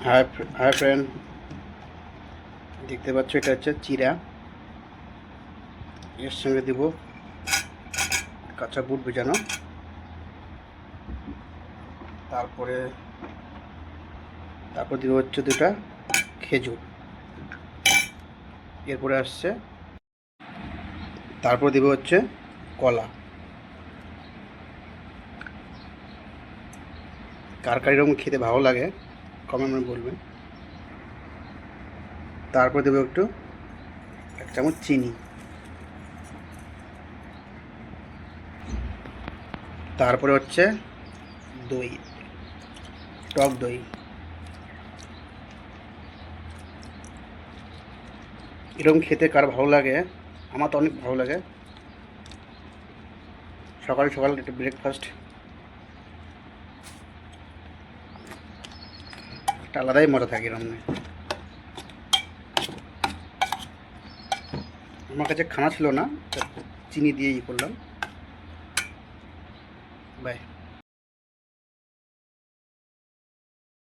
High hi friend, দেখতে পাচ্ছ এটা হচ্ছে চিরা। এর সঙ্গে দিব কাঁচা বুট ভেজানো, তারপরে দিব হচ্ছে দুটা খেজুর। এরপরে আসছে তারপর দিব হচ্ছে কলা। কার কার এরকম খেতে ভালো লাগে কমেন্ট বলবেন। তারপর দেবো একটু 1 চামচ চিনি, তারপরে হচ্ছে দই, টক দই। এরকম খেতে কার ভালো লাগে? আমার তো অনেক ভালো লাগে। সকাল সকাল একটা ব্রেকফাস্ট একটা আলাদাই মজা থাকে এরকম। আমার কাছে খানা ছিল না, চিনি দিয়ে করলাম। বাই।